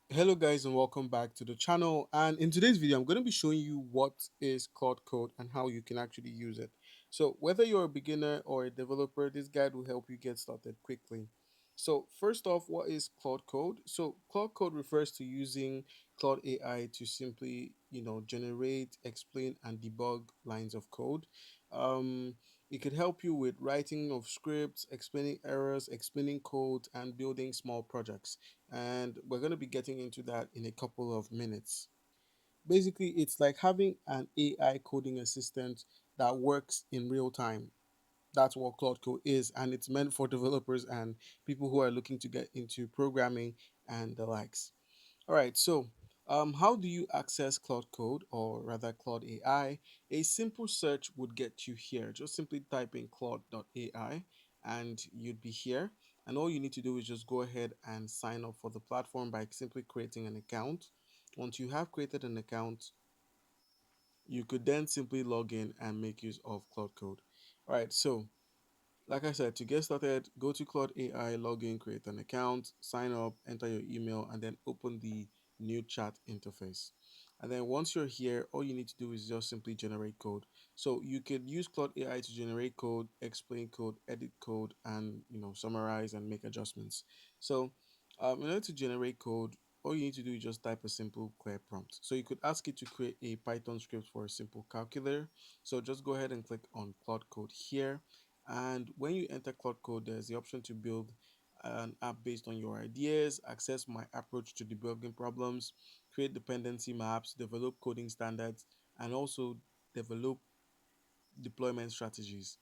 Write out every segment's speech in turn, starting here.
Hello guys and welcome back to the channel, and in today's video I'm going to be showing you what is Claude Code and how you can actually use it. So whether you're a beginner or a developer, this guide will help you get started quickly. So first off, what is Claude Code? So Claude Code refers to using Claude AI to simply generate, explain and debug lines of code. um, it could help you with writing of scripts, explaining errors, explaining code, and building small projects, and we're going to be getting into that in a couple of minutes. Basically, it's like having an AI coding assistant that works in real time. That's what Claude Code is, and it's meant for developers and people who are looking to get into programming and the likes. All right, so how do you access Claude Code, or rather Claude AI? A simple search would get you here. Just simply type in Claude.ai and you'd be here. And all you need to do is just go ahead and sign up for the platform by simply creating an account. Once you have created an account, you could then simply log in and make use of Claude Code. All right, so like I said, to get started, go to Claude AI, log in, create an account, sign up, enter your email, and then open the new chat interface. And then once you're here, all you need to do is just simply generate code. So you could use Claude AI to generate code, explain code, edit code, and summarize and make adjustments. So in order to generate code, all you need to do is just type a simple clear prompt. So you could ask it to create a Python script for a simple calculator. So just go ahead and click on Claude Code here, and when you enter Claude Code, there's the option to build an app based on your ideas, access my approach to debugging problems, create dependency maps, develop coding standards, and also develop deployment strategies.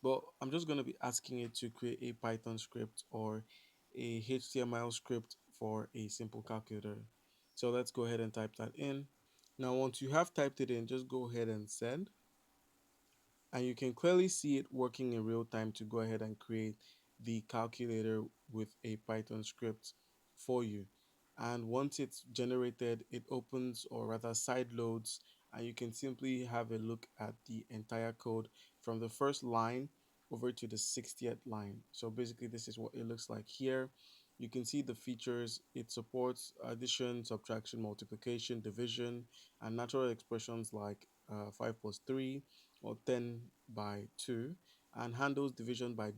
But I'm just going to be asking it to create a Python script or a HTML script for a simple calculator. So let's go ahead and type that in. Now, once you have typed it in, just go ahead and send, and you can clearly see it working in real time to go ahead and create the calculator with a Python script for you. And once it's generated, it opens, or rather side loads, and you can simply have a look at the entire code from the first line over to the 60th line. So basically this is what it looks like here. You can see the features. It supports addition, subtraction, multiplication, division, and natural expressions like 5 plus 3 or 10 by 2, and handles division by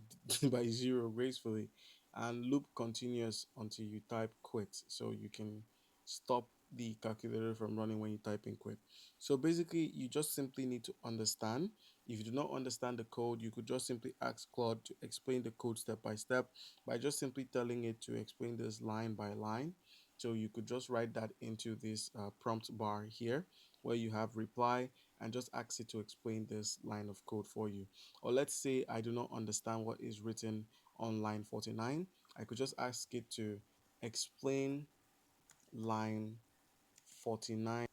by 0 gracefully, and loop continuous until you type quit, so you can stop the calculator from running when you type in quit. So basically you just simply need to understand. If you do not understand the code, you could just simply ask Claude to explain the code step by step by just simply telling it to explain this line by line. So you could just write that into this prompt bar here, where you have reply, and just ask it to explain this line of code for you. Or let's say I do not understand what is written on line 49. I could just ask it to explain line 49.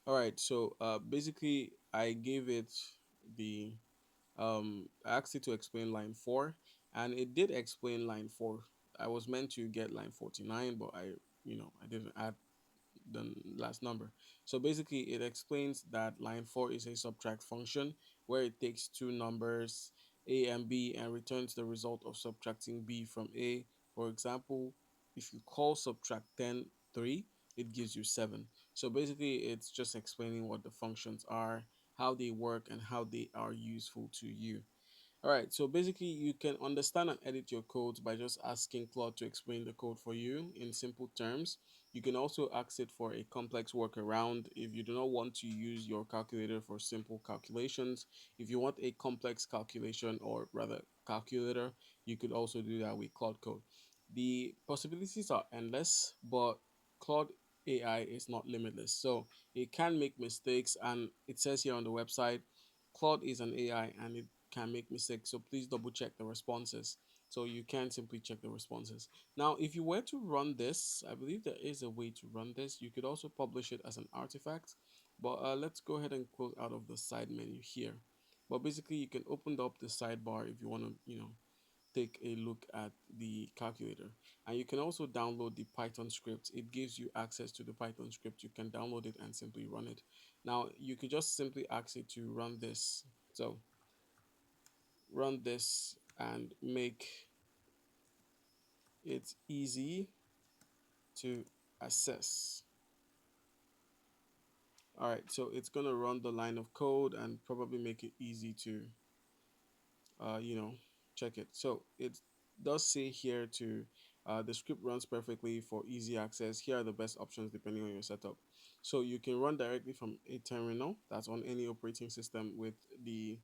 All right, so basically I gave it the I asked it to explain line 4, and it did explain line 4. I was meant to get line 49, but I didn't add the last number. So basically, it explains that line 4 is a subtract function where it takes two numbers, A and B, and returns the result of subtracting B from A. For example, if you call subtract 10 3, it gives you 7. So basically, it's just explaining what the functions are, how they work, and how they are useful to you. All right, so basically you can understand and edit your codes by just asking Claude to explain the code for you in simple terms. You can also ask it for a complex workaround if you do not want to use your calculator for simple calculations. If you want a complex calculation, or rather calculator, you could also do that with Claude Code. The possibilities are endless, but Claude AI is not limitless. So it can make mistakes, and it says here on the website, Claude is an AI and it can make mistakes. So please double check the responses. So you can simply check the responses. Now, if you were to run this, I believe there is a way to run this. You could also publish it as an artifact, but let's go ahead and close out of the side menu here. But basically, you can open up the sidebar if you want to, take a look at the calculator. And you can also download the Python script. It gives you access to the Python script. You can download it and simply run it. Now, you could just simply ask it to run this. So run this and make it easy to assess. All right, so it's gonna run the line of code and probably make it easy to you know, check it. So it does say here to the script runs perfectly for easy access. Here are the best options depending on your setup. So you can run directly from a terminal that's on any operating system with the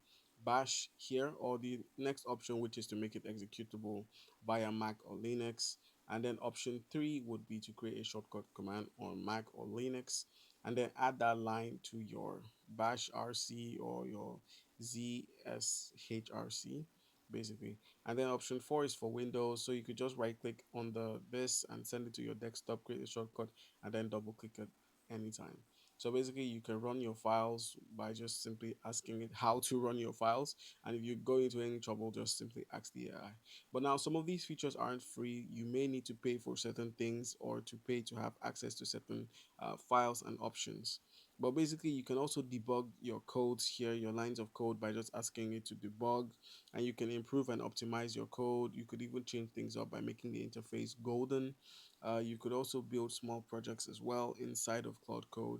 bash here, or the next option, which is to make it executable via Mac or Linux. And then option three would be to create a shortcut command on Mac or Linux, and then add that line to your bash RC or your ZSHRC, basically. And then option four is for Windows. So you could just right click on the this and send it to your desktop, create a shortcut, and then double click it anytime. So basically, you can run your files by just simply asking it how to run your files. And if you go into any trouble, just simply ask the AI. But now, some of these features aren't free. You may need to pay for certain things or to pay to have access to certain files and options. But basically, you can also debug your codes here, your lines of code, by just asking it to debug, and you can improve and optimize your code. You could even change things up by making the interface golden. You could also build small projects as well inside of Claude Code,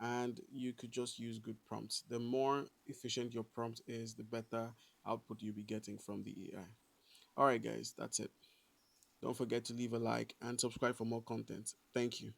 and you could just use good prompts. The more efficient your prompt is, the better output you'll be getting from the AI. All right, guys, that's it. Don't forget to leave a like and subscribe for more content. Thank you.